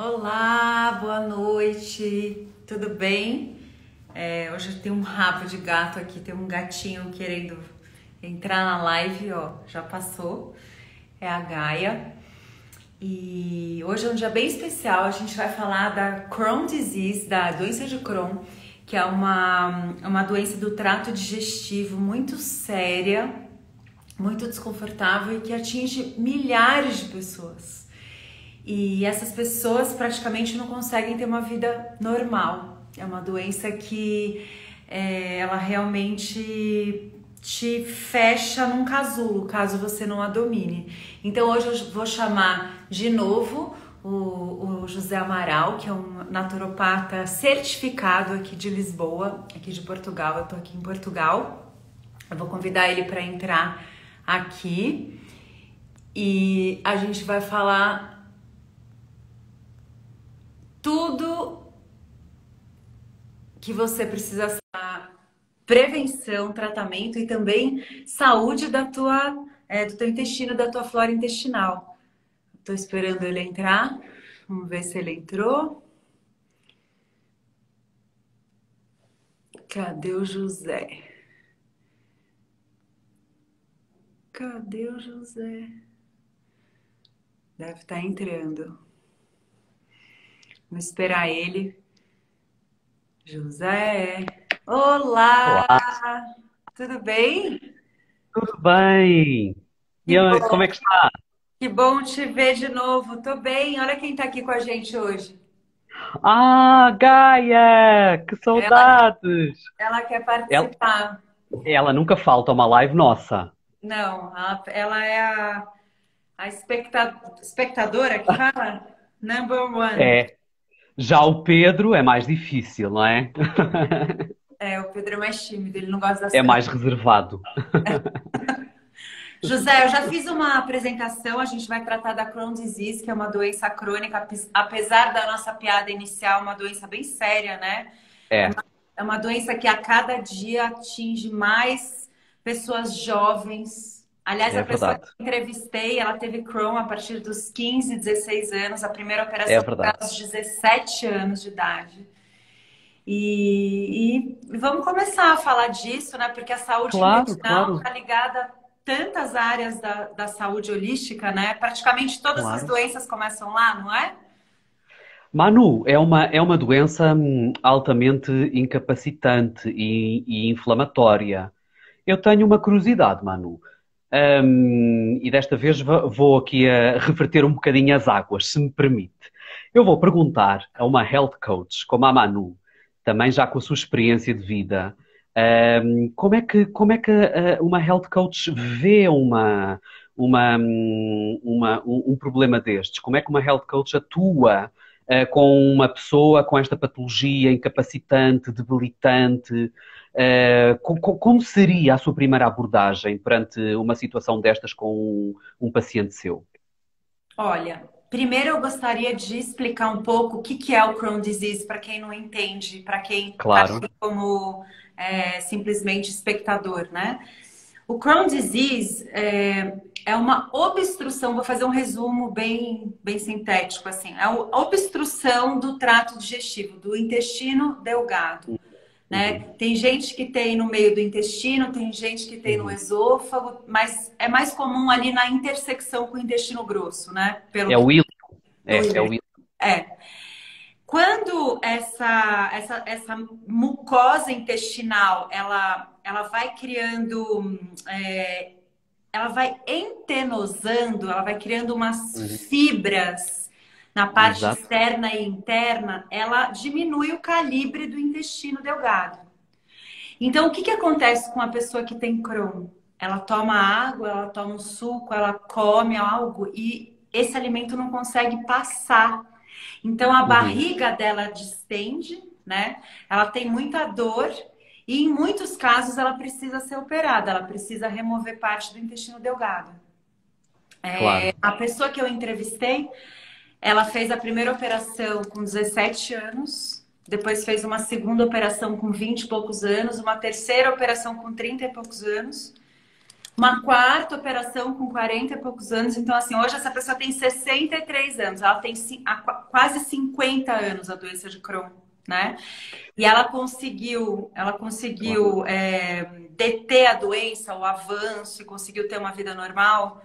Olá, boa noite, tudo bem? Hoje tem um rabo de gato aqui, tem um gatinho querendo entrar na live, ó, já passou, é a Gaia. E hoje é um dia bem especial, a gente vai falar da Crohn Disease, da doença de Crohn, que é uma doença do trato digestivo muito séria, muito desconfortável e que atinge milhares de pessoas. E essas pessoas praticamente não conseguem ter uma vida normal. É uma doença que ela realmente te fecha num casulo, caso você não a domine. Então hoje eu vou chamar de novo o José Amaral, que é um naturopata certificado aqui de Lisboa, aqui de Portugal. Eu tô aqui em Portugal. Eu vou convidar ele para entrar aqui e a gente vai falar tudo que você precisa saber: prevenção, tratamento e também saúde do teu intestino, da tua flora intestinal. Tô esperando ele entrar. Vamos ver se ele entrou. Cadê o José? Cadê o José? Deve estar entrando. Vamos esperar ele. José. Olá! Olá, Tudo bem? tudo bem? Que Como bom, é que está? que bom te ver de novo. Tô bem. Olha quem tá aqui com a gente hoje. Ah, Gaia! Que Ela, saudades! ela quer Ela, participar. ela nunca falta a uma live nossa. Não, ela é a espectadora que fala? Number one. É. Já o Pedro é mais difícil, não é? O Pedro é mais tímido, ele não gosta das É câmeras. mais reservado. José, eu já fiz uma apresentação, a gente vai tratar da Crohn Disease, que é uma doença crônica, apesar da nossa piada inicial, uma doença bem séria, né? É É, uma, é uma doença que a cada dia atinge mais pessoas jovens. Aliás, a é pessoa que verdade. eu entrevistei, ela teve Crohn a partir dos 15, 16 anos, a primeira É operação foi verdade. aos 17 anos de idade. E vamos começar a falar disso, né? Porque a saúde Claro, intestinal claro, está ligada a tantas áreas da saúde holística, né? Praticamente todas as claro. doenças começam lá, não é? Manu, é uma doença altamente incapacitante e inflamatória. Eu tenho uma curiosidade, Manu. E desta vez vou aqui a reverter um bocadinho as águas, se me permite. Eu vou perguntar a uma health coach, como a Manu, também já com a sua experiência de vida, como é que uma health coach vê um problema destes? Como é que uma health coach atua com uma pessoa com esta patologia incapacitante, debilitante? Como seria a sua primeira abordagem perante uma situação destas com um paciente seu? Olha, primeiro eu gostaria de explicar um pouco o que que é o Crohn Disease para quem não entende, para quem está Claro. aqui como simplesmente espectador, né? O Crohn Disease é uma obstrução, vou fazer um resumo bem sintético, assim, é a obstrução do trato digestivo, do intestino delgado, né? Uhum, Tem gente que tem no meio do intestino, tem gente que tem no uhum. esôfago, mas é mais comum ali na intersecção com o intestino grosso, né? Pelo É que o Will. eu É o Will. é. Quando essa mucosa intestinal ela vai criando ela vai entenosando, ela vai criando umas Uhum. fibras na parte Exato. externa e interna, ela diminui o calibre do intestino delgado. Então, o que que acontece com a pessoa que tem Crohn? Ela toma água, ela toma um suco, ela come algo e esse alimento não consegue passar. Então, a Uhum. barriga dela distende, né? Ela tem muita dor e, em muitos casos, ela precisa ser operada, ela precisa remover parte do intestino delgado. Claro. A pessoa que eu entrevistei, ela fez a primeira operação com 17 anos, depois fez uma segunda operação com 20 e poucos anos, uma terceira operação com 30 e poucos anos. Uma quarta operação com 40 e poucos anos. Então, assim, hoje essa pessoa tem 63 anos. Ela tem quase 50 anos a doença de Crohn, né? E Claro. ela conseguiu deter a doença, o avanço, e conseguiu ter uma vida normal,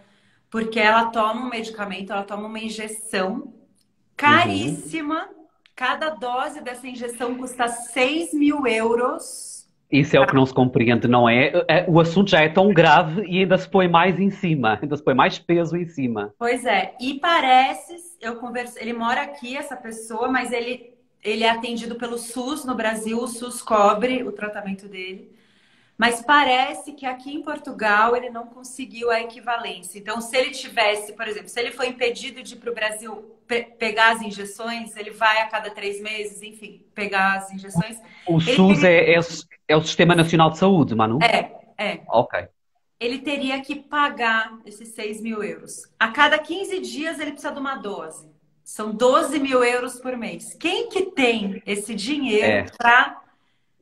porque ela toma um medicamento, ela toma uma injeção Uhum. caríssima. Cada dose dessa injeção custa 6.000 euros. Isso é o que não se compreende, não é? O assunto já é tão grave e ainda se põe mais em cima, ainda se põe mais peso em cima. Pois é, e parece, eu converso, ele mora aqui, essa pessoa, mas ele é atendido pelo SUS no Brasil, o SUS cobre o tratamento dele. Mas parece que aqui em Portugal ele não conseguiu a equivalência. Então, se ele tivesse, por exemplo, se ele foi impedido de ir para o Brasil pegar as injeções, ele vai a cada 3 meses, enfim, pegar as injeções. O Ele SUS teria, é o Sistema Nacional de Saúde, Manu? é, Ok, ele teria que pagar esses 6.000 euros. A cada 15 dias ele precisa de uma dose. São 12.000 euros por mês. Quem que tem esse dinheiro é,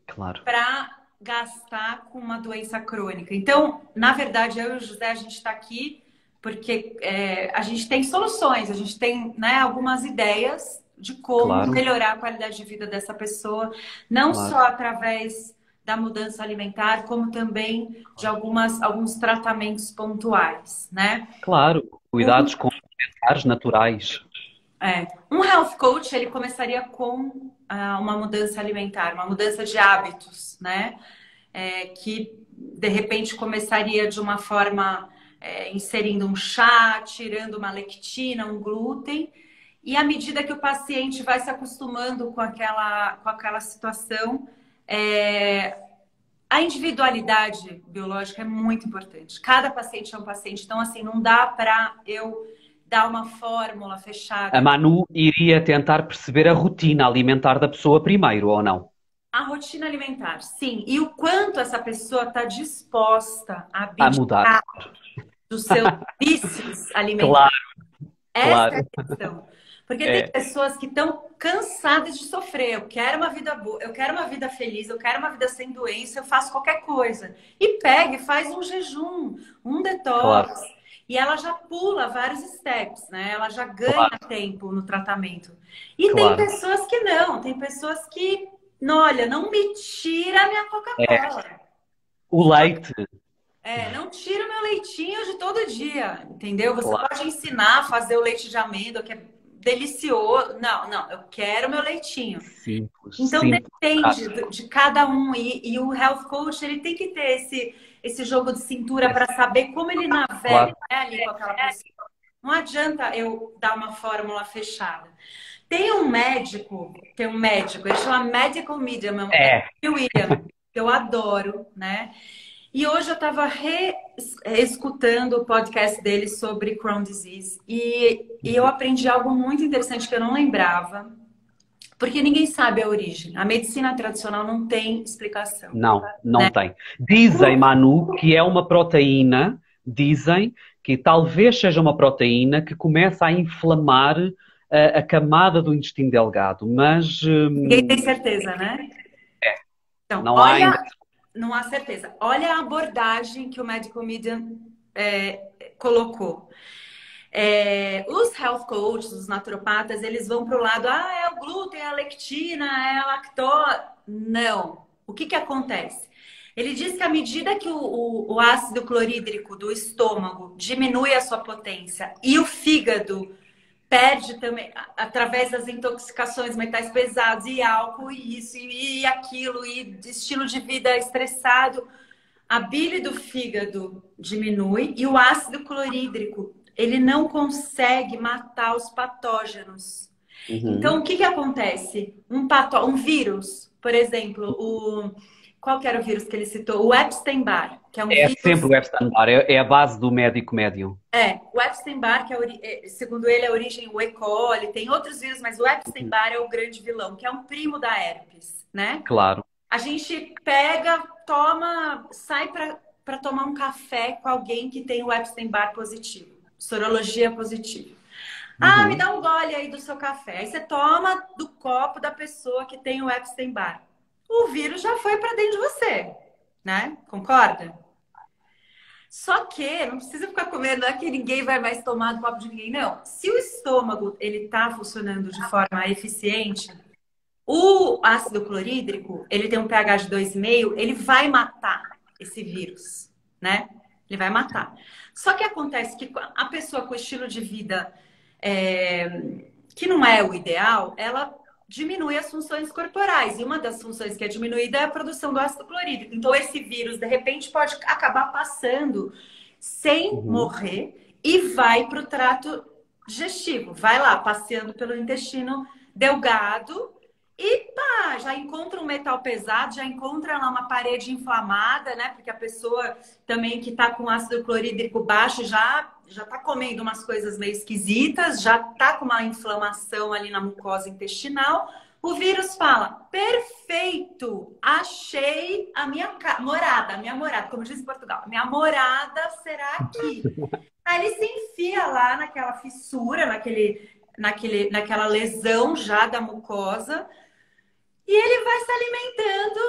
claro, para gastar com uma doença crônica? Então, na verdade, eu e o José, a gente está aqui porque a gente tem soluções, a gente tem, né, algumas ideias de como claro, melhorar a qualidade de vida dessa pessoa, não claro, só através da mudança alimentar, como também de alguns tratamentos pontuais, né? claro. Um, Cuidados complementares naturais. um health coach, ele começaria com uma mudança alimentar, uma mudança de hábitos, né? Que de repente começaria de uma forma inserindo um chá, tirando uma lectina, um glúten, e à medida que o paciente vai se acostumando com aquela situação, é, a individualidade biológica é muito importante. Cada paciente é um paciente, então assim, não dá para eu dar uma fórmula A fechada. Manu iria tentar perceber a rotina alimentar da pessoa primeiro, ou não? A rotina alimentar, sim, e o quanto essa pessoa está disposta a A mudar. abdicar dos seus vícios alimentares. Claro, Essa é claro. a questão. Porque tem É, pessoas que estão cansadas de sofrer. Eu quero uma vida boa, eu quero uma vida feliz, eu quero uma vida sem doença, eu faço qualquer coisa. E pega e faz um jejum, um claro, detox. E ela já pula vários steps, né? Ela já ganha claro, tempo no tratamento. E tem claro. pessoas que não, tem pessoas que, não, olha, não me tira a minha É, Coca-Cola. o leite, Não tira o meu leitinho de todo dia, entendeu? Você claro, pode ensinar a fazer o leite de amêndoa, que é delicioso. Não, não, eu quero meu leitinho. simples, Então simples, depende prático. de cada um. E o health coach, ele tem que ter esse jogo de cintura para Esse- saber como ele navega, Claro. né, ali com aquela pessoa. Não adianta eu dar uma fórmula fechada. Tem um médico, ele chama Medical Medium, é É, o William, que eu adoro, né? E hoje eu estava reescutando o podcast dele sobre Crohn's Disease e eu aprendi algo muito interessante que eu não lembrava, porque ninguém sabe a origem. A medicina tradicional não tem explicação, não, né? não tem. Dizem, Manu, que é uma proteína, dizem que talvez seja uma proteína que começa a inflamar a camada do intestino delgado, mas Ninguém tem certeza, né? Então, não há ainda. olha, não há certeza. Olha a abordagem que o Medical Medium colocou. Os health coaches, os naturopatas, eles vão para o lado, é o glúten, é a lectina, é a lactose. Não. O que acontece? Ele diz que à medida que o ácido clorídrico do estômago diminui a sua potência e o fígado perde também, através das intoxicações, metais pesados e álcool, e isso, e aquilo, e estilo de vida estressado, a bile do fígado diminui e o ácido clorídrico, ele não consegue matar os patógenos. Então, Uhum. o que acontece? Um vírus, por exemplo, qual que era o vírus que ele citou? O Epstein-Barr, que é um É vírus. sempre o Epstein-Barr, é a base do médico médium. O Epstein-Barr, que segundo ele, a origem o E. coli, tem outros vírus, mas o Uhum. Epstein-Barr é o grande vilão, que é um primo da herpes, né? Claro. A gente pega, toma, sai para tomar um café com alguém que tem o Epstein-Barr positivo, sorologia positiva. Me Uhum. dá um gole aí do seu café. Aí você toma do copo da pessoa que tem o Epstein-Barr. O vírus já foi para dentro de você, né? Concorda? Só que não precisa ficar comendo, não é que ninguém vai mais tomar do copo de ninguém, não. Se o estômago ele tá funcionando de forma eficiente, o ácido clorídrico, ele tem um pH de 2,5, ele vai matar esse vírus, né? Ele vai matar. Só que acontece que a pessoa com estilo de vida que não é o ideal, ela diminui as funções corporais. E uma das funções que é diminuída é a produção do ácido clorídrico. Então, esse vírus, de repente, pode acabar passando sem morrer e vai para o trato digestivo. Vai lá, passeando pelo intestino delgado e pá, já encontra um metal pesado, já encontra lá uma parede inflamada, né? Porque a pessoa também que tá com ácido clorídrico baixo já tá comendo umas coisas meio esquisitas, já tá com uma inflamação ali na mucosa intestinal. O vírus fala: perfeito, achei a minha morada, como diz em Portugal, minha morada será aqui. Aí ele se enfia lá naquela fissura, naquela lesão já da mucosa. E ele vai se alimentando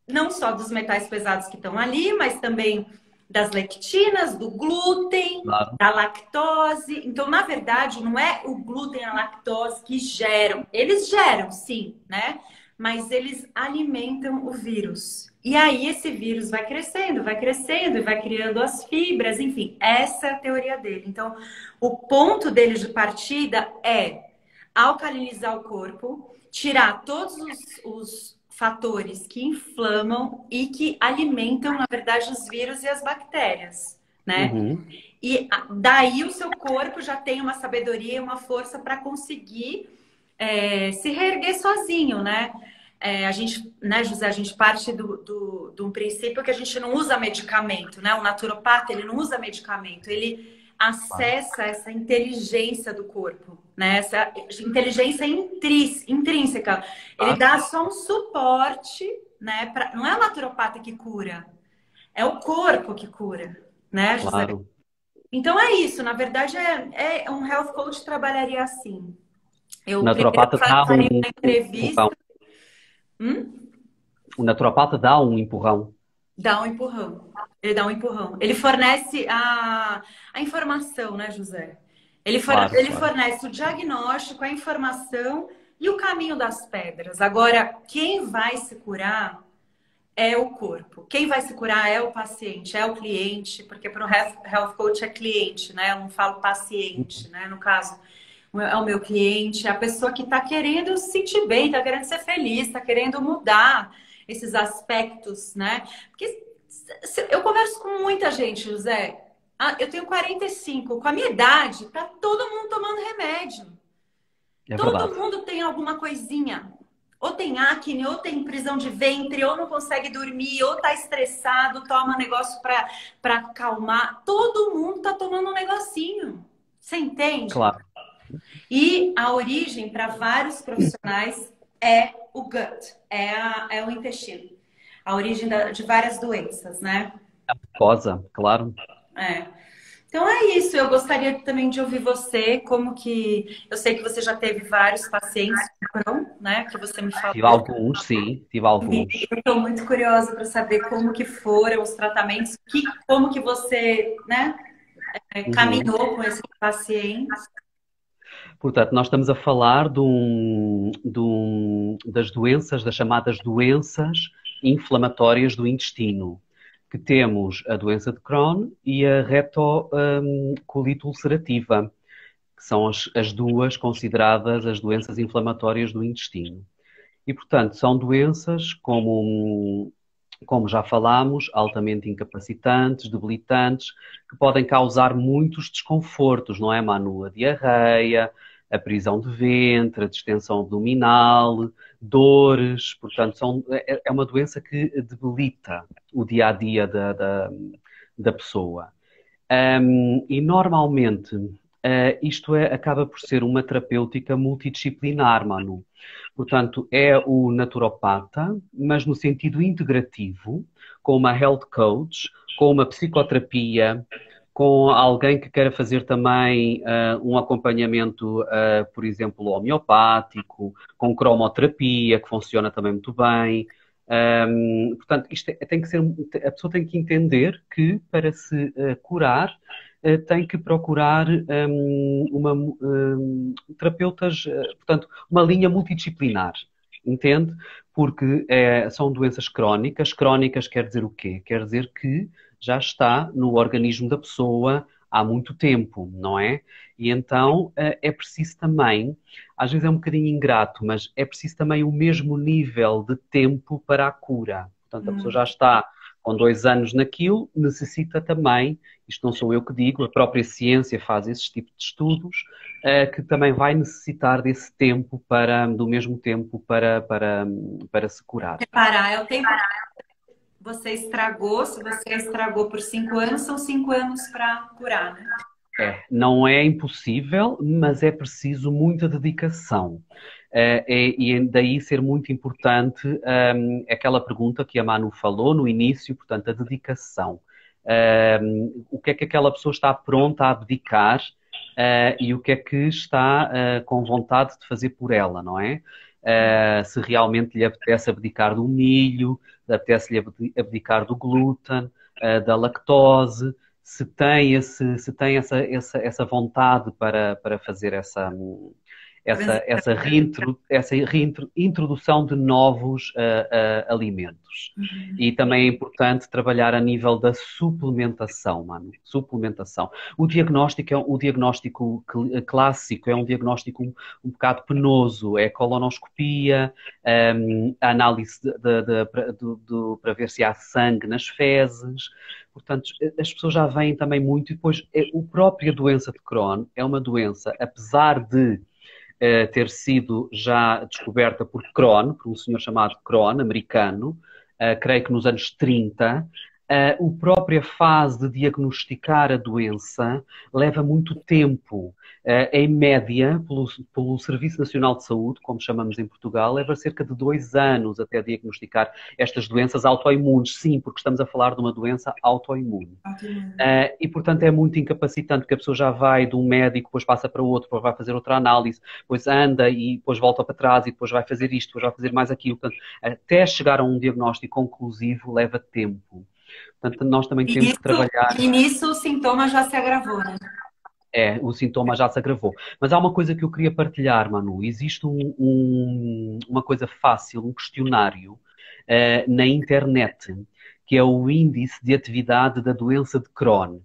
não só dos metais pesados que estão ali, mas também das lectinas, do glúten, Claro. da lactose. Então, na verdade, não é o glúten e a lactose que geram. Eles geram, sim, né? Mas eles alimentam o vírus. E aí esse vírus vai crescendo e vai criando as fibras. Enfim, essa é a teoria dele. Então, o ponto dele de partida é alcalinizar o corpo, tirar todos os fatores que inflamam e que alimentam, na verdade, os vírus e as bactérias, né? E daí o seu corpo já tem uma sabedoria e uma força para conseguir se reerguer sozinho, né? A gente, né, José, a gente parte de um princípio que a gente não usa medicamento, né? O naturopata, ele não usa medicamento, ele acessa essa inteligência do corpo, né? Essa inteligência intrínseca. Ele dá só um suporte, né? Não é o naturopata que cura, é o corpo que cura, né, José? Claro. Então é isso, na verdade um health coach trabalharia assim. O Eu primeiro naturopata dá faria um uma entrevista. empurrão. O naturopata dá um empurrão. Dá um empurrão. Ele dá um empurrão. Ele fornece a informação, né, José? Claro, Ele claro. fornece o diagnóstico, a informação e o caminho das pedras. Agora, quem vai se curar é o corpo. Quem vai se curar é o paciente, é o cliente, porque para o health coach é cliente, né? Eu não falo paciente, né? No caso, é o meu cliente, é a pessoa que está querendo se sentir bem, está querendo ser feliz, está querendo mudar esses aspectos, né? Porque eu converso com muita gente, José. Eu tenho 45, com a minha idade, tá todo mundo tomando remédio. É Todo verdade. mundo tem alguma coisinha. Ou tem acne, ou tem prisão de ventre, ou não consegue dormir, ou tá estressado, toma negócio para acalmar. Todo mundo tá tomando um negocinho. Você entende? Claro. E a origem para vários profissionais é o gut, é o intestino. A origem de várias doenças, né? Cosa, claro. É. Então é isso. Eu gostaria também de ouvir você, como que... Eu sei que você já teve vários pacientes com Crohn, né? Que você me Tive falou. alguns, sim, tive E alguns. eu estou muito curiosa para saber como que foram os tratamentos, como que você, né, Uhum. caminhou com esses pacientes. Portanto, nós estamos a falar das doenças, das chamadas doenças inflamatórias do intestino, que temos a doença de Crohn e a retocolite ulcerativa, que são as duas consideradas as doenças inflamatórias do intestino. E, portanto, são doenças, como já falámos, altamente incapacitantes, debilitantes, que podem causar muitos desconfortos, não é, Manu? A diarreia, a prisão de ventre, a distensão abdominal, dores. Portanto, é uma doença que debilita o dia-a-dia da pessoa. E normalmente isto acaba por ser uma terapêutica multidisciplinar, Manu. Portanto, é o naturopata, mas no sentido integrativo, com uma health coach, com uma psicoterapia, com alguém que queira fazer também um acompanhamento, por exemplo, homeopático, com cromoterapia, que funciona também muito bem, Portanto, tem que ser, a pessoa tem que entender que para se curar tem que procurar terapeutas, portanto, uma linha multidisciplinar, entende? Porque são doenças crónicas. Crónicas quer dizer o quê? Quer dizer que já está no organismo da pessoa há muito tempo, não é? E então é preciso também, às vezes é um bocadinho ingrato, mas é preciso também o mesmo nível de tempo para a cura. Portanto, a pessoa já está com 2 anos naquilo, necessita também, isto não sou eu que digo, a própria ciência faz esse tipo de estudos, que também vai necessitar desse tempo do mesmo tempo para se curar. Reparar, é o tempo que você estragou. Se você estragou por 5 anos, são 5 anos para curar, né? Não é impossível, mas é preciso muita dedicação. E daí ser muito importante aquela pergunta que a Manu falou no início, portanto, a dedicação. O que é que aquela pessoa está pronta a abdicar e o que é que está com vontade de fazer por ela, não é? Se realmente lhe apetece abdicar do milho, apetece-lhe abdicar do glúten, da lactose, se tem essa vontade para fazer essa reintrodução de novos alimentos. E também é importante trabalhar a nível da suplementação, mano. Suplementação. O diagnóstico clássico é um diagnóstico um bocado penoso. É a colonoscopia, a análise para ver se há sangue nas fezes. Portanto, as pessoas já veem também muito, e depois a própria doença de Crohn é uma doença, apesar de ter sido já descoberta por Crohn, por um senhor chamado Crohn, americano, creio que nos anos 30, a própria fase de diagnosticar a doença leva muito tempo. Em média, pelo Serviço Nacional de Saúde, como chamamos em Portugal, leva cerca de 2 anos até diagnosticar estas doenças autoimunes. Sim, porque estamos a falar de uma doença autoimune. E, portanto, é muito incapacitante, que a pessoa já vai de um médico, depois passa para outro, depois vai fazer outra análise, depois anda e depois volta para trás e depois vai fazer isto, depois vai fazer mais aquilo. Portanto, até chegar a um diagnóstico conclusivo leva tempo. Portanto, nós também temos que trabalhar. E nisso o sintoma já se agravou, né? O sintoma já se agravou. Mas há uma coisa que eu queria partilhar, Manu. Existe uma coisa fácil, um questionário na internet, que é o Índice de Atividade da Doença de Crohn.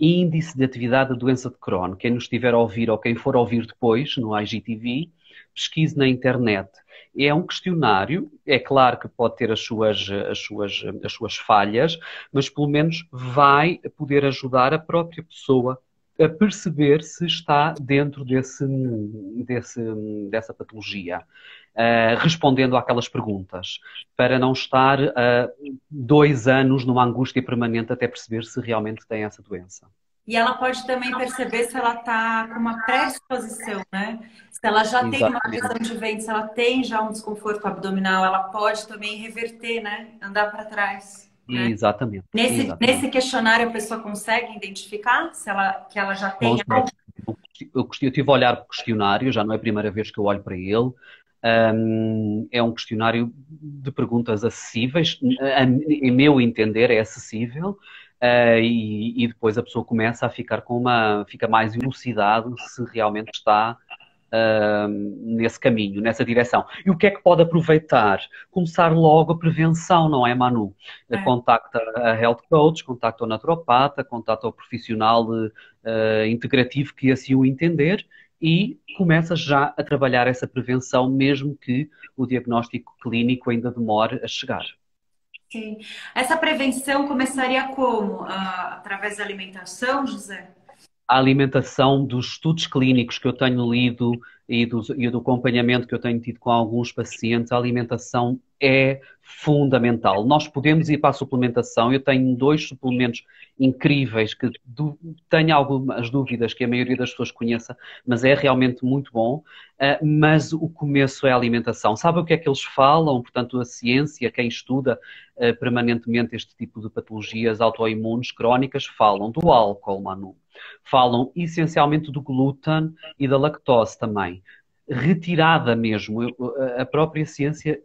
Índice de Atividade da Doença de Crohn. Quem nos estiver a ouvir ou quem for ouvir depois, no IGTV, pesquise na internet. É um questionário, é claro que pode ter as suas falhas, mas pelo menos vai poder ajudar a própria pessoa a perceber se está dentro dessa patologia, respondendo àquelas perguntas, para não estar 2 anos numa angústia permanente até perceber se realmente tem essa doença. E ela pode também perceber se ela está com uma predisposição, né? Se ela já tem uma Exatamente. prisão de ventre, se ela tem já um desconforto abdominal, ela pode também reverter, né? Andar para trás, né? Exatamente. Nesse questionário a pessoa consegue identificar que ela já tem Consegue. algo? Eu estive a olhar para o questionário, já não é a primeira vez que eu olho para ele. É um questionário de perguntas acessíveis, em meu entender é acessível, e depois a pessoa começa a fica mais elucidado se realmente está nesse caminho, nessa direção. E o que é que pode aproveitar? Começar logo a prevenção, não é, Manu? Contacta a health coach, contacta o naturopata, contacta o profissional integrativo que assim o entender, e começa já a trabalhar essa prevenção, mesmo que o diagnóstico clínico ainda demore a chegar. Sim. Essa prevenção começaria como? Através da alimentação, José? A alimentação, dos estudos clínicos que eu tenho lido e do acompanhamento que eu tenho tido com alguns pacientes, a alimentação é fundamental. Nós podemos ir para a suplementação. Eu tenho 2 suplementos incríveis que tenho algumas dúvidas que a maioria das pessoas conheça, mas é realmente muito bom. Mas o começo é a alimentação. Sabe o que é que eles falam? Portanto, a ciência, quem estuda permanentemente este tipo de patologias autoimunes crónicas, falam do álcool, Manu. Falam essencialmente do glúten e da lactose também. Retirada mesmo. A própria ciência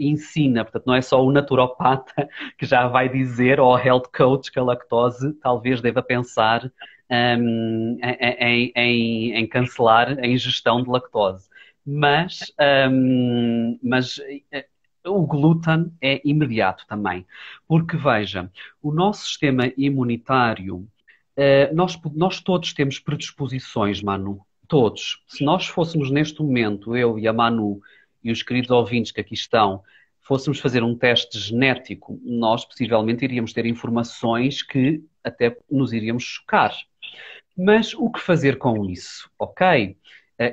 ensina. Portanto, não é só o naturopata que já vai dizer, ou o health coach, que a lactose talvez deva pensar em cancelar a ingestão de lactose. Mas, o glúten é imediato também. Porque, veja, o nosso sistema imunitário, nós todos temos predisposições, Manu. Todos. Se nós fôssemos neste momento, eu e a Manu e os queridos ouvintes que aqui estão, fôssemos fazer um teste genético, nós possivelmente iríamos ter informações que até nos iríamos chocar. Mas o que fazer com isso? Ok,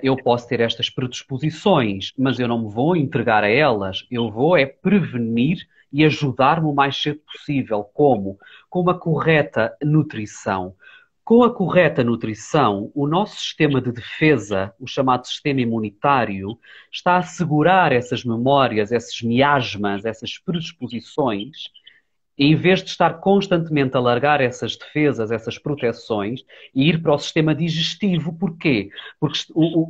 eu posso ter estas predisposições, mas eu não me vou entregar a elas. Eu vou é prevenir e ajudar-me o mais cedo possível. Como? Com uma correta nutrição. Com a correta nutrição, o nosso sistema de defesa, o chamado sistema imunitário, está a assegurar essas memórias, esses miasmas, essas predisposições, em vez de estar constantemente a largar essas defesas, essas proteções, e ir para o sistema digestivo. Porquê? Porque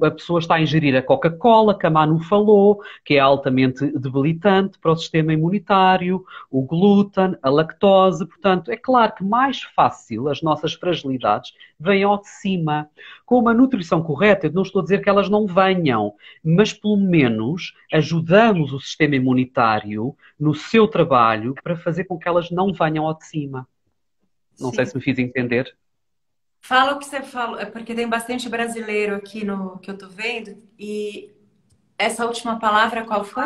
a pessoa está a ingerir a Coca-Cola, que a Manu falou, que é altamente debilitante para o sistema imunitário, o glúten, a lactose. Portanto, é claro que mais fácil as nossas fragilidades vêm ao de cima. Com uma nutrição correta, eu não estou a dizer que elas não venham, mas pelo menos ajudamos o sistema imunitário no seu trabalho para fazer com que elas não venham ao de cima. Não sei Sim. se me fiz entender. Fala o que você falou, é porque tem bastante brasileiro aqui no que eu tô vendo. E essa última palavra qual foi?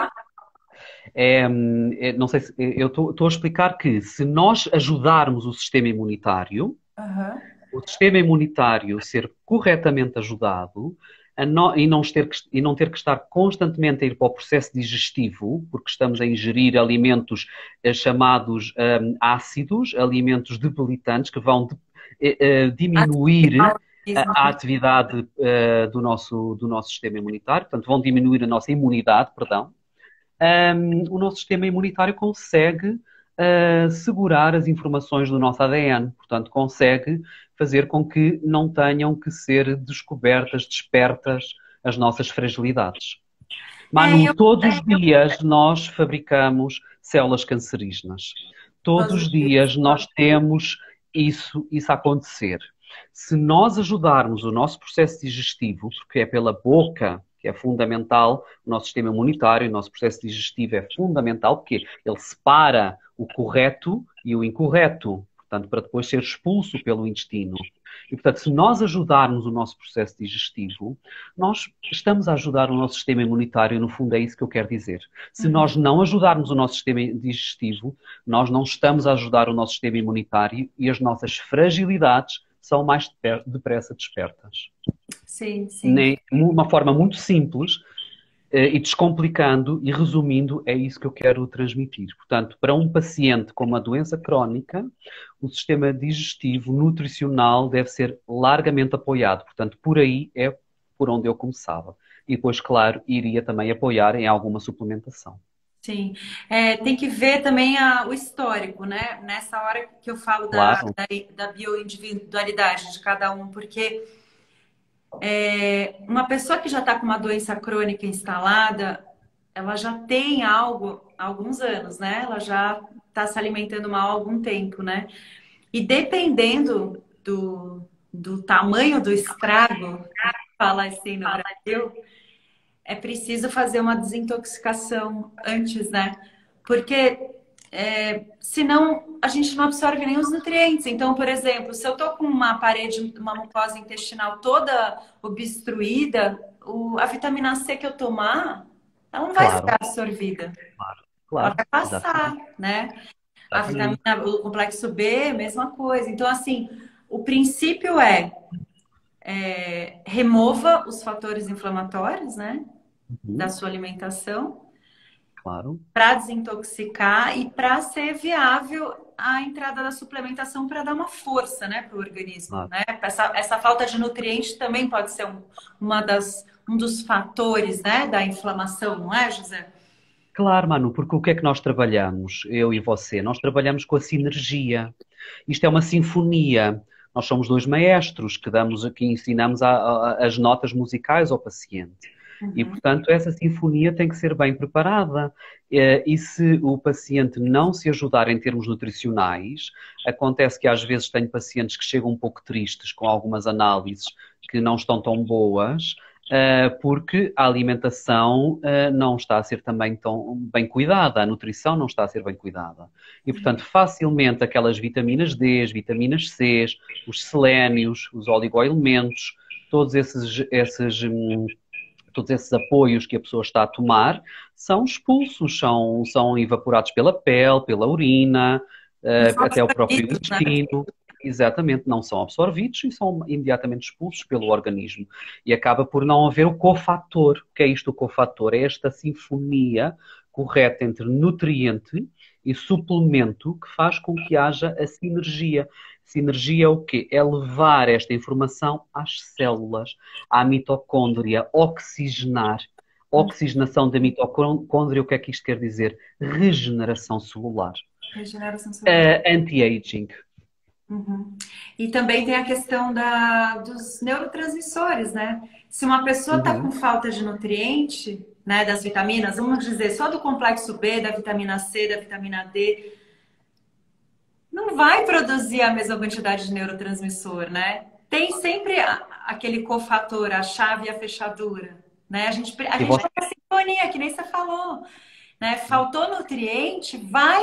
Não sei se eu estou a explicar que se nós ajudarmos o sistema imunitário, Aham. o sistema imunitário ser corretamente ajudado e não ter que estar constantemente a ir para o processo digestivo, porque estamos a ingerir alimentos chamados ácidos, alimentos debilitantes que vão diminuir a atividade do nosso sistema imunitário, portanto, vão diminuir a nossa imunidade, perdão. O nosso sistema imunitário consegue segurar as informações do nosso ADN, portanto, consegue fazer com que não tenham que ser descobertas, despertas as nossas fragilidades. Manu, todos os dias nós fabricamos células cancerígenas. Todos os dias nós temos isso a acontecer. Se nós ajudarmos o nosso processo digestivo, porque é pela boca que é fundamental, o nosso sistema imunitário, o nosso processo digestivo é fundamental, porque ele separa o correto e o incorreto, portanto, para depois ser expulso pelo intestino. E, portanto, se nós ajudarmos o nosso processo digestivo, nós estamos a ajudar o nosso sistema imunitário, no fundo é isso que eu quero dizer. Se nós não ajudarmos o nosso sistema digestivo, nós não estamos a ajudar o nosso sistema imunitário e as nossas fragilidades são mais depressa despertas. Sim, sim. Uma forma muito simples e descomplicando e resumindo, é isso que eu quero transmitir. Portanto, para um paciente com uma doença crónica, o sistema digestivo, nutricional, deve ser largamente apoiado. Portanto, por aí é por onde eu começava. E depois, claro, iria também apoiar em alguma suplementação. Sim. Tem que ver também o histórico, né? Nessa hora que eu falo Claro, da bioindividualidade de cada um, porque uma pessoa que já está com uma doença crônica instalada, ela já tem algo há alguns anos, né? Ela já está se alimentando mal há algum tempo, né? E dependendo do tamanho do estrago, fala assim no Brasil, é preciso fazer uma desintoxicação antes, né? Porque senão a gente não absorve nem os nutrientes. Então, por exemplo, se eu tô com uma parede, uma mucosa intestinal toda obstruída, a vitamina C que eu tomar, ela não vai ser claro, absorvida. Ela claro, vai passar, exatamente. né? A vitamina, Exatamente. o complexo B, mesma coisa. Então, assim, o princípio remova os fatores inflamatórios, né? Da Uhum, sua alimentação claro, para desintoxicar e para ser viável a entrada da suplementação para dar uma força, né, para o organismo, claro. né? Essa falta de nutriente também pode ser um dos fatores, né, da inflamação, não é, José? Claro, Manu, porque o que é que nós trabalhamos, eu e você? Nós trabalhamos com a sinergia. Isto é uma sinfonia. Nós somos dois maestros que ensinamos as notas musicais ao paciente. E, Uhum. portanto, essa sinfonia tem que ser bem preparada. E se o paciente não se ajudar em termos nutricionais, acontece que às vezes tenho pacientes que chegam um pouco tristes com algumas análises que não estão tão boas, porque a alimentação não está a ser também tão bem cuidada, a nutrição não está a ser bem cuidada. E, portanto, facilmente aquelas vitaminas D, as vitaminas C, os selénios, os oligoelementos, todos todos esses apoios que a pessoa está a tomar são expulsos, são evaporados pela pele, pela urina, Não são até o próprio absorvidos, né? intestino. Exatamente, não são absorvidos e são imediatamente expulsos pelo organismo. E acaba por não haver o cofator. O que é isto, o cofator? É esta sinfonia correta entre nutriente e suplemento que faz com que haja a sinergia. Sinergia é o quê? É levar esta informação às células, à mitocôndria, oxigenar. Oxigenação da mitocôndria, o que é que isto quer dizer? Regeneração celular. Regeneração celular. Anti-aging. Uhum. E também tem a questão dos neurotransmissores, né? Se uma pessoa está com Uhum. falta de nutriente, né, das vitaminas, vamos dizer só do complexo B, da vitamina C, da vitamina D, não vai produzir a mesma quantidade de neurotransmissor, né? Tem sempre aquele cofator, a chave e a fechadura, né? A E gente você... tem uma sintonia, que nem você falou, né? Faltou nutriente, vai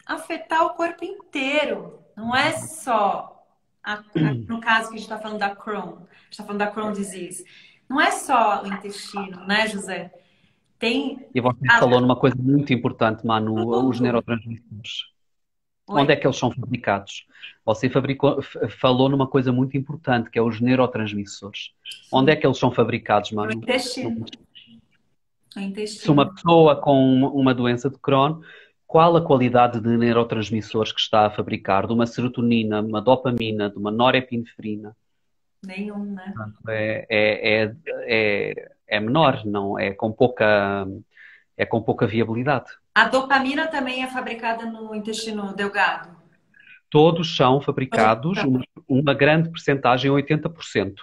afetar o corpo inteiro. Não é só, no caso que a gente está falando da Crohn, a gente está falando da Crohn disease. Não é só o intestino, né, José? Tem E você falou numa coisa muito importante, Manu, os tudo. neurotransmissores. Oi, Onde é que eles são fabricados? Você falou numa coisa muito importante, que é os neurotransmissores. Onde é sim, que eles são fabricados, no Manu? No intestino. No Se uma intestino. pessoa com uma doença de Crohn, qual a qualidade de neurotransmissores que está a fabricar? De uma serotonina, de uma dopamina, de uma norepinefrina? Nenhum, né? É menor, não é com pouca viabilidade. A dopamina também é fabricada no intestino delgado. Todos são fabricados, uma grande percentagem, 80%.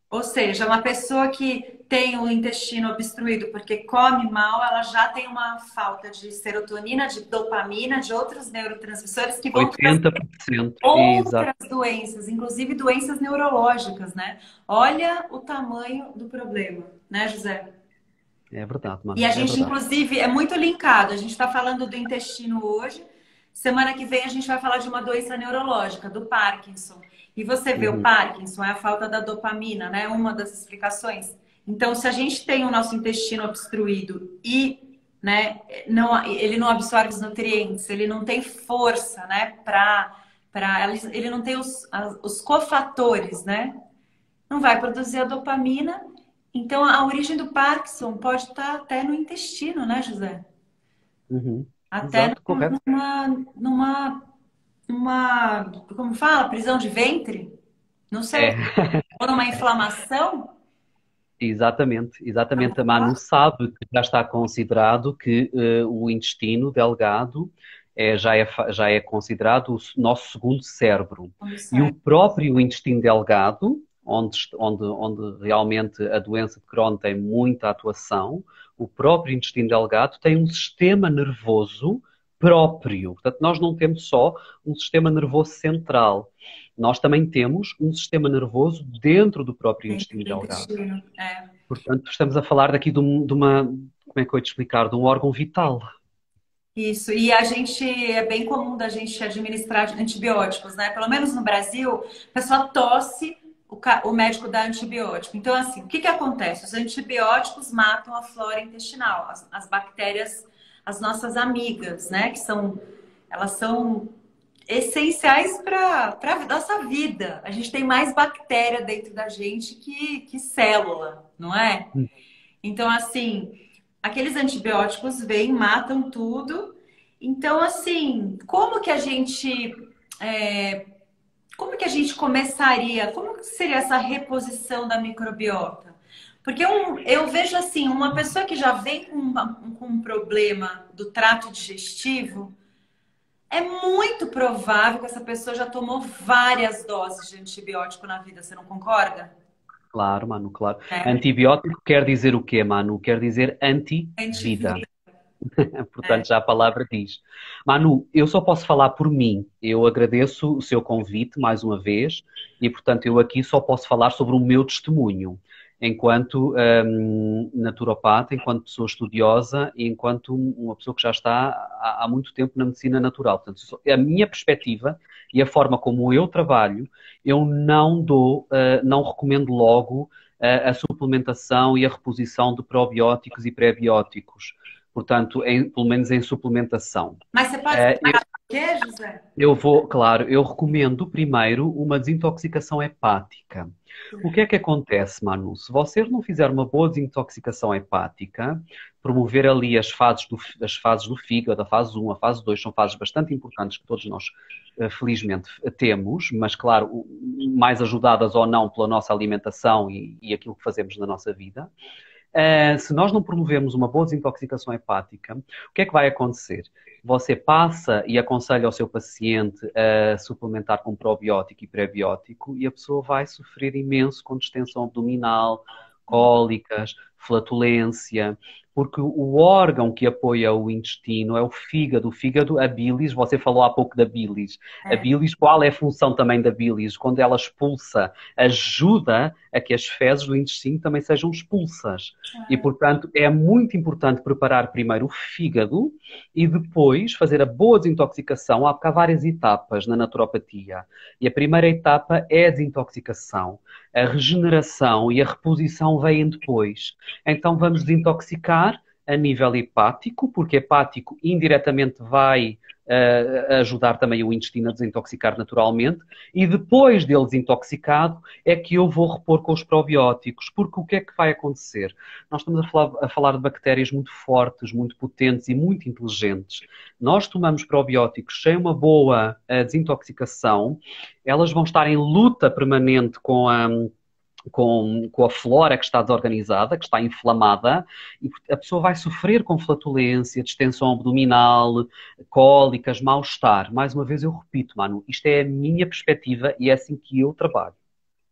Ou seja, uma pessoa que tem o intestino obstruído porque come mal, ela já tem uma falta de serotonina, de dopamina, de outros neurotransmissores que vão trazer 80%, exato. outras doenças, inclusive doenças neurológicas, né? Olha o tamanho do problema, né, José? É verdade, E mano, a é gente, verdade. inclusive, é muito linkado. A gente está falando do intestino hoje. Semana que vem a gente vai falar de uma doença neurológica, do Parkinson. E você vê o Uhum. Parkinson, é a falta da dopamina, né? Uma das explicações. Então, se a gente tem o nosso intestino obstruído e, né, ele não absorve os nutrientes, ele não tem força, né, ele não tem os cofatores, né? Não vai produzir a dopamina. Então, a origem do Parkinson pode estar até no intestino, né, José? Uhum. Até Exato, correto. como fala? Prisão de ventre? Não sei. É, Ou numa inflamação? exatamente, Já exatamente. vou A falar Manu sabe que já está considerado que o intestino delgado já é considerado o nosso segundo cérebro. como E o certo. próprio intestino delgado, onde realmente a doença de Crohn tem muita atuação, o próprio intestino delgado tem um sistema nervoso próprio. Portanto, nós não temos só um sistema nervoso central. Nós também temos um sistema nervoso dentro do próprio Dentro intestino do delgado. intestino. É. Portanto, estamos a falar daqui de uma, como é que eu ia te explicar, de um órgão vital. Isso. E a gente, é bem comum da gente administrar antibióticos, né? Pelo menos no Brasil, a pessoa tosse, o médico dá antibiótico. Então, assim, o que que acontece? Os antibióticos matam a flora intestinal, as bactérias, as nossas amigas, né? Elas são essenciais para a nossa vida. A gente tem mais bactéria dentro da gente que célula, não é? Então, assim, aqueles antibióticos vêm, matam tudo. Então, assim, como que a gente começaria? Como que seria essa reposição da microbiota? Porque eu vejo assim, uma pessoa que já vem com um problema do trato digestivo, é muito provável que essa pessoa já tomou várias doses de antibiótico na vida, você não concorda? Claro, Manu, claro. né? Antibiótico quer dizer o quê, Manu? Quer dizer anti-vida. Antivida. É. Portanto, já a palavra diz. Manu, eu só posso falar por mim. Eu agradeço o seu convite mais uma vez e, portanto, eu aqui só posso falar sobre o meu testemunho, enquanto naturopata, enquanto pessoa estudiosa e enquanto uma pessoa que já está há muito tempo na medicina natural. Portanto, a minha perspectiva e a forma como eu trabalho, eu não dou, não recomendo logo a suplementação e a reposição de probióticos e pré-bióticos. Portanto, pelo menos em suplementação. Mas você pode Eh, explicar por quê, José? eu vou, claro, eu recomendo primeiro uma desintoxicação hepática. O que é que acontece, Manu? Se você não fizer uma boa desintoxicação hepática, promover ali as fases do fígado, a fase 1, a fase 2, são fases bastante importantes que todos nós, felizmente, temos, mas, claro, mais ajudadas ou não pela nossa alimentação e aquilo que fazemos na nossa vida. Se nós não promovermos uma boa desintoxicação hepática, o que é que vai acontecer? Você passa e aconselha ao seu paciente a suplementar com probiótico e pré-biótico e a pessoa vai sofrer imenso com distensão abdominal, cólicas, flatulência, porque o órgão que apoia o intestino é o fígado. O fígado, a bilis, você falou há pouco da bilis. A É. bilis, qual é a função também da bilis? Quando ela expulsa, ajuda a que as fezes do intestino também sejam expulsas. E, portanto, é muito importante preparar primeiro o fígado e depois fazer a boa desintoxicação. Há várias etapas na naturopatia. E a primeira etapa é a desintoxicação. A regeneração e a reposição vêm depois. Então, vamos desintoxicar a nível hepático, porque hepático indiretamente vai ajudar também o intestino a desintoxicar naturalmente, e depois dele desintoxicado é que eu vou repor com os probióticos, porque o que é que vai acontecer? Nós estamos a falar de bactérias muito fortes, muito potentes e muito inteligentes. Nós tomamos probióticos sem uma boa desintoxicação, elas vão estar em luta permanente com a flora que está desorganizada, que está inflamada, e a pessoa vai sofrer com flatulência, distensão abdominal, cólicas, mal-estar. Mais uma vez eu repito, Manu, isto é a minha perspectiva e é assim que eu trabalho.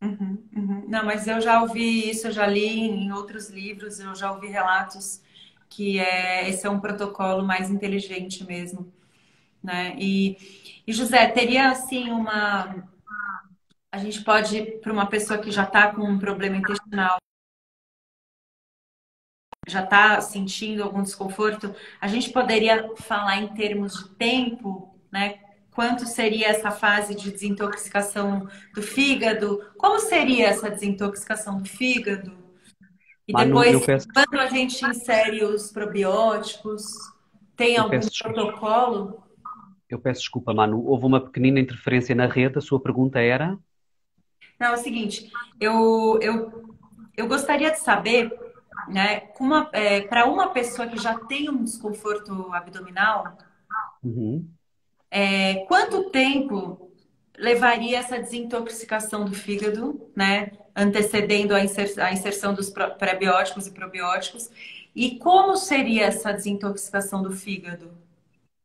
Uhum, uhum. Não, mas eu já ouvi isso, eu já li em outros livros, eu já ouvi relatos que esse é um protocolo mais inteligente mesmo, né? E José, teria assim a gente pode, para uma pessoa que já está com um problema intestinal, já está sentindo algum desconforto, a gente poderia falar em termos de tempo, né? Quanto seria essa fase de desintoxicação do fígado? Como seria essa desintoxicação do fígado? E Manu, depois, quando a gente insere os probióticos, tem eu algum peço, protocolo? eu peço desculpa, Manu. Houve uma pequenina interferência na rede. A sua pergunta era? Não, é o seguinte, eu gostaria de saber, né, para uma pessoa que já tem um desconforto abdominal, Uhum. quanto tempo levaria essa desintoxicação do fígado, né, antecedendo a inserção dos pré-bióticos e probióticos? E como seria essa desintoxicação do fígado?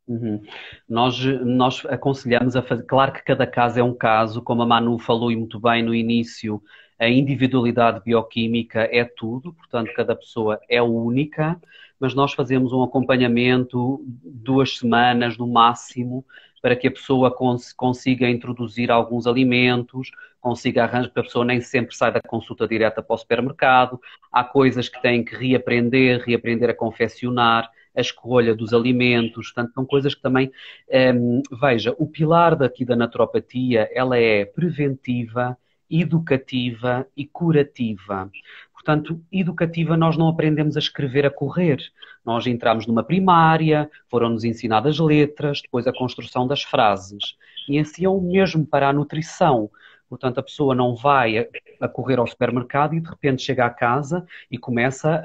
Uhum. Nós aconselhamos a fazer. Claro que cada caso é um caso, como a Manu falou e muito bem no início, a individualidade bioquímica é tudo, portanto, cada pessoa é única, mas nós fazemos um acompanhamento 2 semanas no máximo para que a pessoa consiga introduzir alguns alimentos, consiga arranjar, porque a pessoa nem sempre sai da consulta direta para o supermercado, há coisas que tem que reaprender a confeccionar a escolha dos alimentos, portanto, são coisas que também, veja, o pilar daqui da naturopatia, ela é preventiva, educativa e curativa. Portanto, educativa nós não aprendemos a escrever a correr. Nós entramos numa primária, foram-nos ensinadas letras, depois a construção das frases. E assim é o mesmo para a nutrição. Portanto, a pessoa não vai a correr ao supermercado e de repente chega à casa e começa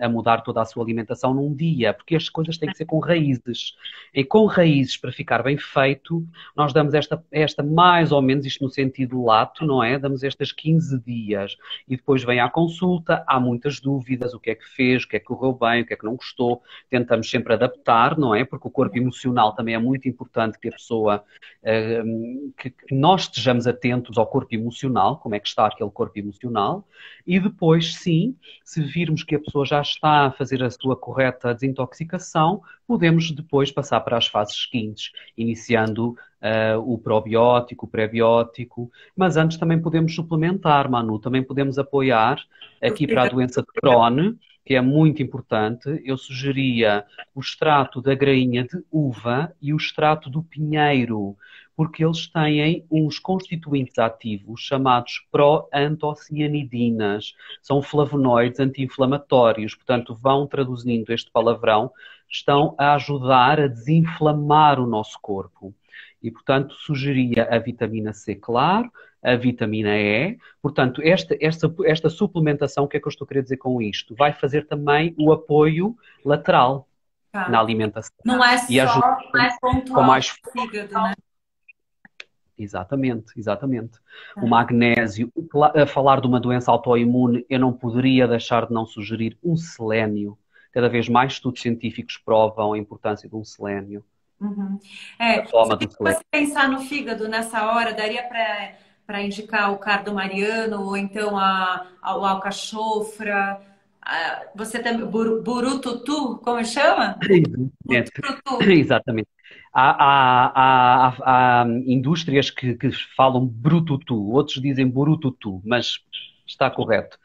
a mudar toda a sua alimentação num dia, porque as coisas têm que ser com raízes. E com raízes, para ficar bem feito, nós damos esta mais ou menos, isto no sentido lato, não é? Damos estas 15 dias. E depois vem à consulta, há muitas dúvidas, o que é que fez, o que é que correu bem, o que é que não gostou. Tentamos sempre adaptar, não é? Porque o corpo emocional também é muito importante que a pessoa, que nós estejamos atentos ao corpo emocional, como é que está aquele corpo emocional, e depois, sim, se virmos que a pessoa já está a fazer a sua correta desintoxicação, podemos depois passar para as fases seguintes, iniciando o probiótico, o pré-biótico, mas antes também podemos suplementar, Manu, também podemos apoiar aqui para a doença de Crohn, que é muito importante. Eu sugeria o extrato da grainha de uva e o extrato do pinheiro, porque eles têm uns constituintes ativos chamados proantocianidinas. São flavonoides anti-inflamatórios, portanto, vão traduzindo este palavrão, estão a ajudar a desinflamar o nosso corpo. E, portanto, sugeria a vitamina C, claro, a vitamina E. Portanto, esta suplementação, o que é que eu estou a querer dizer com isto? Vai fazer também o apoio lateral na alimentação. Não é e só mais pontual mais o fígado, né? Exatamente, exatamente. O magnésio, a falar de uma doença autoimune, eu não poderia deixar de não sugerir um selénio. Cada vez mais estudos científicos provam a importância de um selénio. Se você pensar no fígado nessa hora, daria para indicar o cardomariano ou então o alcachofra. Você também, burututu, como chama? Exatamente. Há indústrias que falam brututu, outros dizem burututu, mas está correto.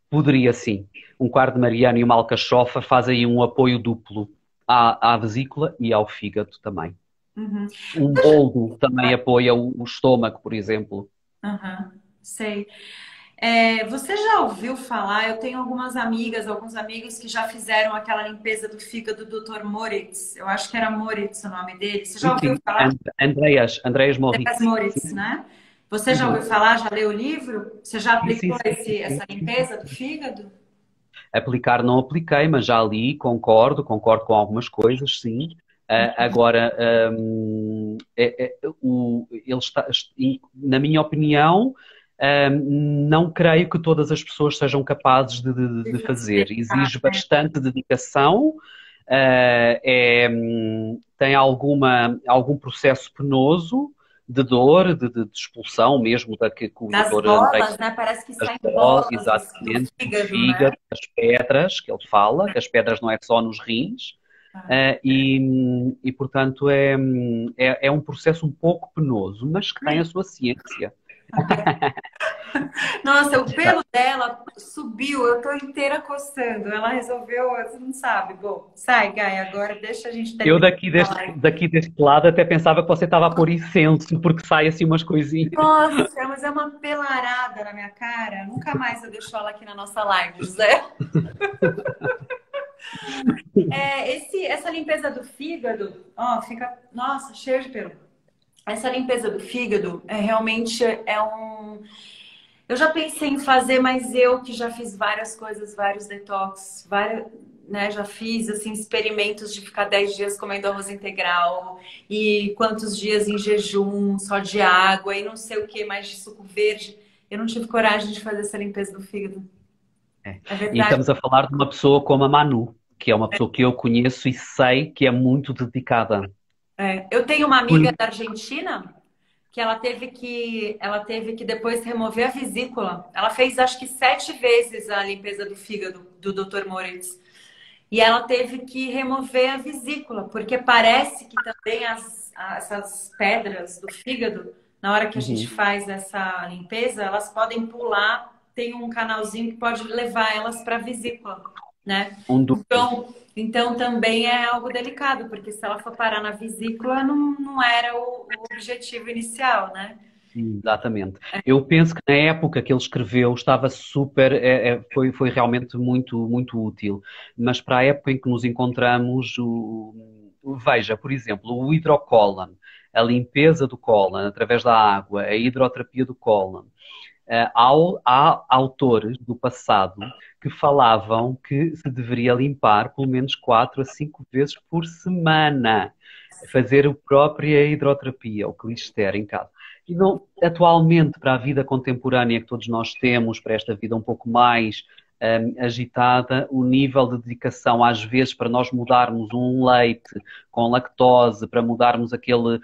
Poderia sim. Um cardomariano e uma alcachofa fazem aí um apoio duplo à vesícula e ao fígado também. Um boldo também apoia o estômago, por exemplo. Sei. Você já ouviu falar? Eu tenho algumas amigas, alguns amigos que já fizeram aquela limpeza do fígado do Dr. Moritz. Eu acho que era Moritz o nome dele. Você já ouviu falar? Andreas Moritz, né? Você já ouviu falar? Já leu o livro? Você já aplicou essa limpeza do fígado? Aplicar não apliquei, mas já li, concordo com algumas coisas, sim. Agora, ele está, na minha opinião, não creio que todas as pessoas sejam capazes de fazer. Exige bastante dedicação, tem algum processo penoso, de dor, de expulsão mesmo que o das doutor bolas, né? Parece que saem bolas exatamente, do fígado, né? Das pedras, que ele fala, que as pedras não é só nos rins. E portanto é um processo um pouco penoso, mas que tem a sua ciência. Nossa, o pelo dela subiu, eu tô inteira coçando. Ela resolveu, você não sabe. Bom, sai, Gaia, agora deixa a gente terminar. Eu daqui deste lado até pensava que você estava a pôr incenso, porque sai assim umas coisinhas. Nossa, mas é uma pelarada na minha cara. Nunca mais eu deixo ela aqui na nossa live, José. Essa limpeza do fígado, ó, fica, nossa, cheio de pelo. Essa limpeza do fígado realmente eu já pensei em fazer, mas eu que já fiz várias coisas, vários detox, né, já fiz assim, experimentos de ficar 10 dias comendo arroz integral e quantos dias em jejum, só de água e não sei o que mais de suco verde. Eu não tive coragem de fazer essa limpeza do fígado. E estamos a falar de uma pessoa como a Manu, que é uma pessoa que eu conheço e sei que é muito dedicada. Eu tenho uma amiga da Argentina que ela teve que depois remover a vesícula. Ela fez acho que 7 vezes a limpeza do fígado do Dr. Moritz. E ela teve que remover a vesícula, porque parece que também essas pedras do fígado, na hora que a gente faz essa limpeza, elas podem pular, tem um canalzinho que pode levar elas para a vesícula, né? Então também é algo delicado, porque se ela for parar na vesícula, não era o objetivo inicial, né? Exatamente. Eu penso que na época que ele escreveu estava super, foi realmente muito, muito útil. Mas para a época em que nos encontramos, veja, por exemplo, o hidrocólon, a limpeza do cólon através da água, a hidroterapia do cólon. Há autores do passado que falavam que se deveria limpar pelo menos 4 a 5 vezes por semana. Fazer a própria hidroterapia, o clister em casa. E não, atualmente, para a vida contemporânea que todos nós temos, para esta vida um pouco mais agitada, o nível de dedicação, às vezes, para nós mudarmos um leite com lactose, para mudarmos aquele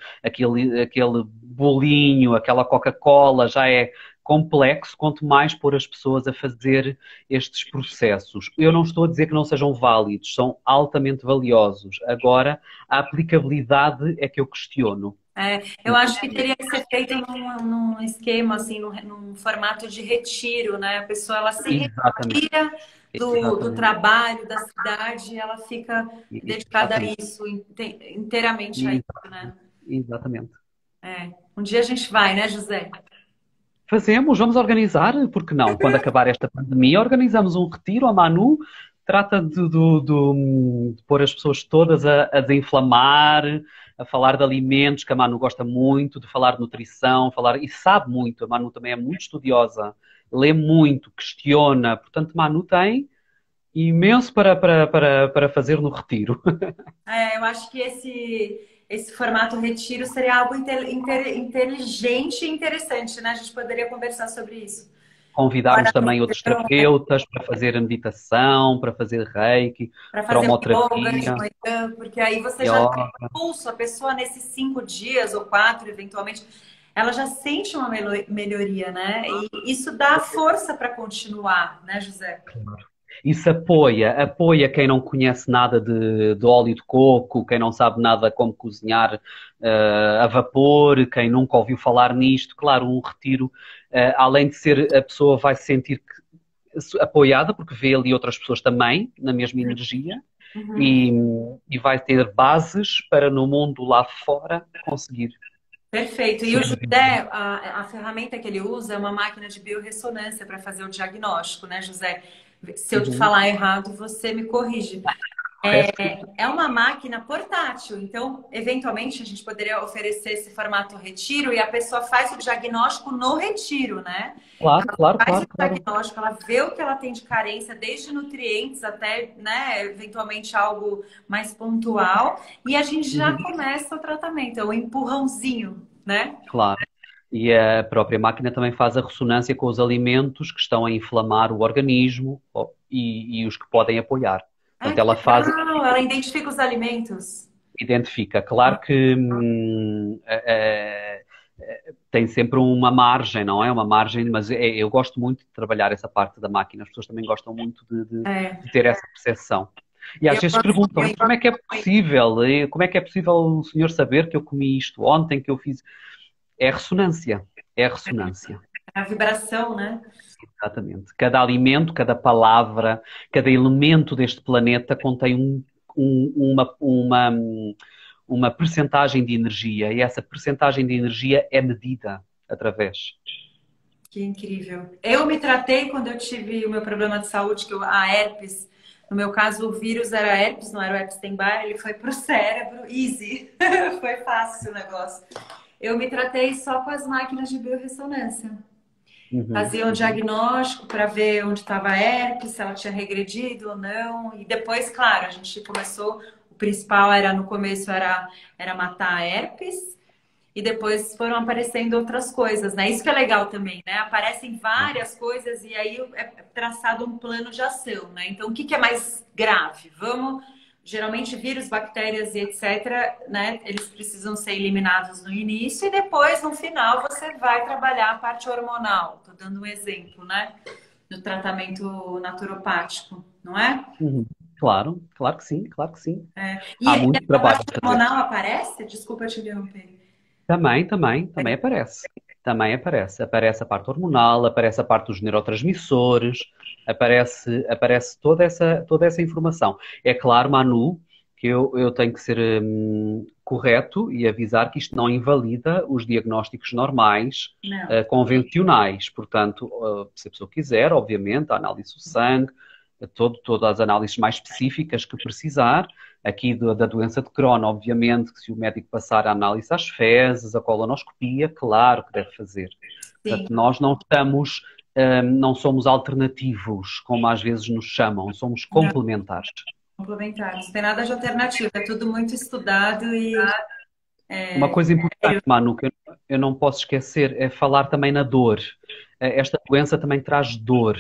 bolinho, aquela Coca-Cola, já é complexo, quanto mais pôr as pessoas a fazer estes processos. Eu não estou a dizer que não sejam válidos, são altamente valiosos. Agora, a aplicabilidade é que eu questiono. Eu acho que teria que ser feito num esquema, assim, num formato de retiro, né? A pessoa, ela se Exatamente, retira do exatamente, trabalho, da cidade, ela fica dedicada a exatamente, isso, inteiramente a isso, né? exatamente. Um dia a gente vai, né, José? Fazemos, vamos organizar, porque não? Quando acabar esta pandemia, organizamos um retiro. A Manu trata de pôr as pessoas todas a desinflamar, a falar de alimentos, que a Manu gosta muito, de falar de nutrição, falar e sabe muito. A Manu também é muito estudiosa, lê muito, questiona. Portanto, Manu tem imenso para fazer no retiro. Eu acho que esse formato retiro seria algo inteligente e interessante, né? A gente poderia conversar sobre isso. Convidarmos Agora, também outros terapeutas para fazer a meditação, para fazer reiki, para fazer yoga de cromoterapia, manhã, porque aí você já tem yoga. pulso, a pessoa nesses 5 dias ou 4, eventualmente, ela já sente uma melhoria, né? E isso dá força para continuar, né, José? Isso apoia quem não conhece nada de óleo de coco, quem não sabe nada como cozinhar a vapor, quem nunca ouviu falar nisto. Claro, um retiro, além de ser, a pessoa vai se sentir apoiada, porque vê ali outras pessoas também, na mesma energia, Uhum. e, e vai ter bases para no mundo lá fora conseguir Perfeito. E o sobreviver. José, a ferramenta que ele usa é uma máquina de biorressonância para fazer o diagnóstico, né, José? Se eu te Uhum. falar errado, você me corrige. Correto que sim. É uma máquina portátil, então, eventualmente, a gente poderia oferecer esse formato retiro e a pessoa faz o diagnóstico no retiro, né? Claro, claro, Faz o claro, claro. diagnóstico, ela vê o que ela tem de carência, desde nutrientes até, né, eventualmente algo mais pontual, e a gente já Uhum. começa o tratamento, é o empurrãozinho, né? Claro. E a própria máquina também faz a ressonância com os alimentos que estão a inflamar o organismo e os que podem apoiar. Ah, Portanto, que ela faz, legal! Ela identifica os alimentos. identifica. Claro que tem sempre uma margem, não é? Uma margem, mas eu gosto muito de trabalhar essa parte da máquina. As pessoas também gostam muito É, de ter essa percepção. E às eu vezes gosto perguntam, muito. como é que é possível? Como é que é possível o senhor saber que eu comi isto ontem, que eu fiz? É ressonância. É ressonância. A vibração, né? Exatamente. Cada alimento, cada palavra, cada elemento deste planeta contém uma percentagem de energia e essa percentagem de energia é medida através. Que incrível. Eu me tratei quando eu tive o meu problema de saúde, a herpes. No meu caso, o vírus era herpes, não era o Epstein-Barr, ele foi pro cérebro, easy. Foi fácil o negócio. Eu me tratei só com as máquinas de biorressonância. Uhum, Fazia um uhum. diagnóstico para ver onde estava a herpes, se ela tinha regredido ou não. E depois, claro, a gente começou. O principal era no começo era matar a herpes. E depois foram aparecendo outras coisas, né? Isso que é legal também, né? Aparecem várias coisas e aí é traçado um plano de ação, né? Então, o que é mais grave? Geralmente vírus, bactérias e etc, né? Eles precisam ser eliminados no início e depois, no final, você vai trabalhar a parte hormonal. Tô dando um exemplo, né? No tratamento naturopático, não é? Uhum. Claro, claro que sim, claro que sim. E Há a muito trabalho parte a fazer. hormonal aparece? Desculpa te interromper. Também aparece. Também aparece. Aparece a parte hormonal, aparece a parte dos neurotransmissores, aparece toda essa informação. É claro, Manu, que eu tenho que ser correto e avisar que isto não invalida os diagnósticos normais, Não. convencionais. Portanto, se a pessoa quiser, obviamente, a análise do sangue, todas as análises mais específicas que precisar, aqui da doença de Crohn, obviamente, que se o médico passar a análise às fezes, a colonoscopia, claro que deve fazer. Sim. Portanto, nós não somos alternativos, como às vezes nos chamam, somos complementares. Complementar. Não tem nada de alternativa, é tudo muito estudado e Uma coisa importante, Manu, que eu não posso esquecer, é falar também na dor. Esta doença também traz dor.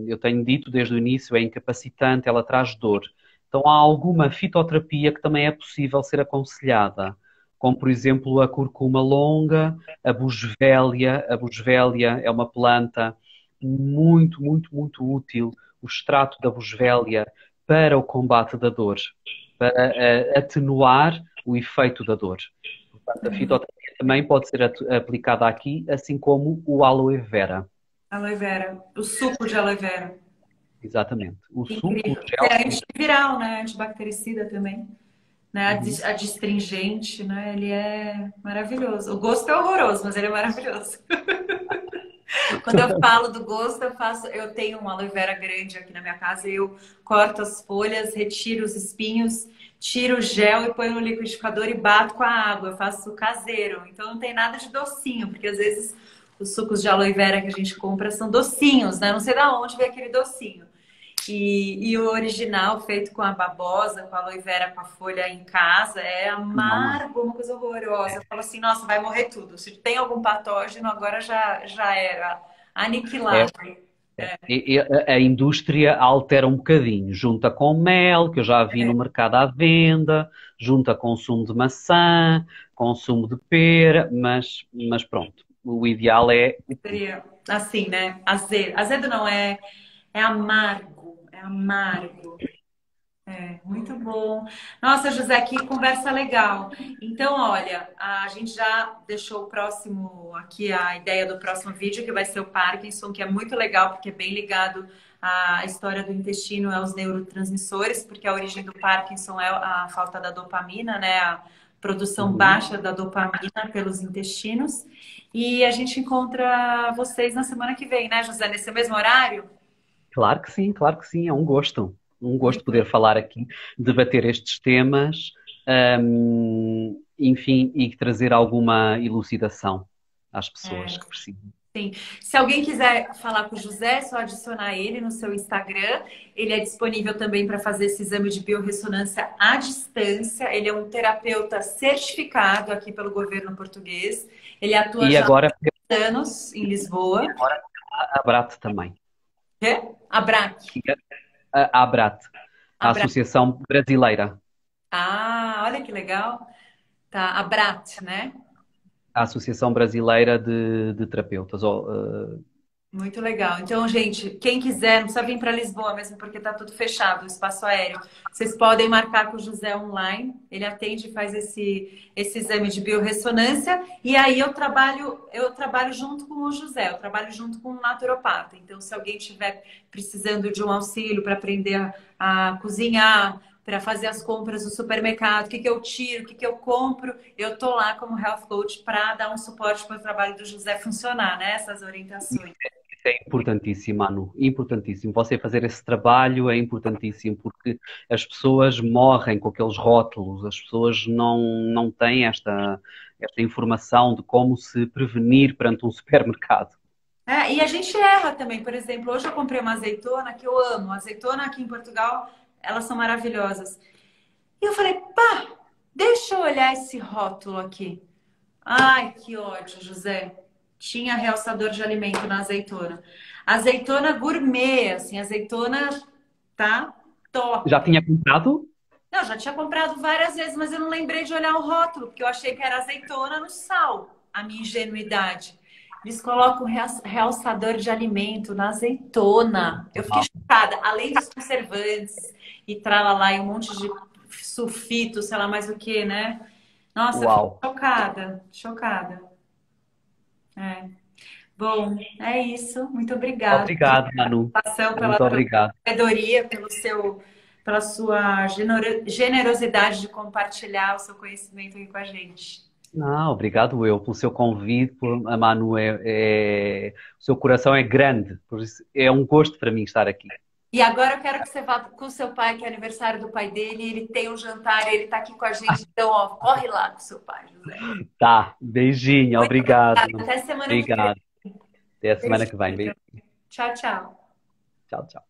Eu tenho dito desde o início, é incapacitante, ela traz dor. Então há alguma fitoterapia que também é possível ser aconselhada, como por exemplo a curcuma longa, a boswellia. A boswellia é uma planta muito, muito, muito útil, o extrato da boswellia para o combate da dor, para atenuar o efeito da dor. Portanto, a fitoterapia também pode ser aplicada aqui, assim como o aloe vera. Aloe vera, o suco de aloe vera. Exatamente. O suco, Incrível. o gel. É antiviral, né? Antibactericida também. Né? Uhum. Adstringente, né? Ele é maravilhoso. O gosto é horroroso, mas ele é maravilhoso. Quando eu falo do gosto, eu tenho uma aloe vera grande aqui na minha casa, eu corto as folhas, retiro os espinhos, tiro o gel e ponho no liquidificador e bato com a água. Eu faço caseiro. Então não tem nada de docinho, porque às vezes os sucos de aloe vera que a gente compra são docinhos, né? Não sei da onde vem aquele docinho. E o original, feito com a babosa, com a aloe vera, com a folha em casa, é Não é. amargo, uma coisa horrorosa. Eu falo assim, nossa, vai morrer tudo. Se tem algum patógeno, agora já era É, aniquilado. a indústria altera um bocadinho. Junta com mel, que eu já vi no mercado à venda, junta consumo de maçã, consumo de pera, mas pronto. O ideal é o puro. Seria assim, né? Azedo. Azedo não é, é amargo, é amargo. Muito bom. Nossa, José, que conversa legal. Então, olha, a gente já deixou o próximo aqui, a ideia do próximo vídeo, que vai ser o Parkinson, que é muito legal, porque é bem ligado à história do intestino, aos neurotransmissores, porque a origem do Parkinson é a falta da dopamina, né? A produção Uhum. baixa da dopamina pelos intestinos. E a gente encontra vocês na semana que vem, né, José? Nesse mesmo horário? Claro que sim, claro que sim. É um gosto. Um gosto Muito poder falar aqui, debater estes temas, enfim, e trazer alguma elucidação às pessoas que precisam. Sim. Se alguém quiser falar com o José, é só adicionar ele no seu Instagram. Ele é disponível também para fazer esse exame de biorressonância à distância. Ele é um terapeuta certificado aqui pelo governo português. Ele atua E já agora, há anos em Lisboa. a ABRAT também. Quê? Abrac. A ABRAT, a Abrac. Associação Brasileira. Ah, olha que legal. Tá, Abrat, né? A Associação Brasileira de Terapeutas. Muito legal. Então, gente, quem quiser, não precisa vir para Lisboa mesmo, porque tá tudo fechado, o espaço aéreo. Vocês podem marcar com o José online. Ele atende e faz esse exame de biorressonância. E aí eu trabalho junto com o José, eu trabalho junto com o naturopata. Então, se alguém estiver precisando de um auxílio para aprender a cozinhar, para fazer as compras do supermercado, o que que eu tiro, o que que eu compro, eu tô lá como health coach para dar um suporte para o trabalho do José funcionar, né? Essas orientações. É importantíssimo, Manu, importantíssimo. Você fazer esse trabalho é importantíssimo porque as pessoas morrem com aqueles rótulos, as pessoas não têm esta informação de como se prevenir perante um supermercado. E a gente erra também. Por exemplo, hoje eu comprei uma azeitona que eu amo. Azeitona aqui em Portugal, elas são maravilhosas. E eu falei, pá, deixa eu olhar esse rótulo aqui. Ai, que ódio, José. Tinha realçador de alimento na azeitona. Azeitona gourmet, assim, azeitona tá Já top. tinha comprado? Não, já tinha comprado várias vezes, mas eu não lembrei de olhar o rótulo, porque eu achei que era azeitona no sal, a minha ingenuidade. Eles colocam realçador de alimento na azeitona. Eu fiquei Uau, chocada. Além dos conservantes e tralalá e um monte de sulfito, sei lá mais o que, né? Nossa, eu fiquei uau. chocada, chocada. É. Bom, é isso. Muito obrigada Obrigado, Manu. pela participação, Muito pela obrigado. sabedoria, pela sua generosidade de compartilhar o seu conhecimento aqui com a gente. Não, obrigado eu pelo seu convite, a Manu o seu coração é grande, por isso é um gosto para mim estar aqui. E agora eu quero que você vá com o seu pai, que é aniversário do pai dele, ele tem um jantar, ele está aqui com a gente, então, ó, corre lá com o seu pai, José. Tá, beijinho, Muito obrigado. obrigada. Até semana que vem. Obrigado. Até a semana que vem. Beijinho. Beijo. Tchau, tchau. Tchau, tchau.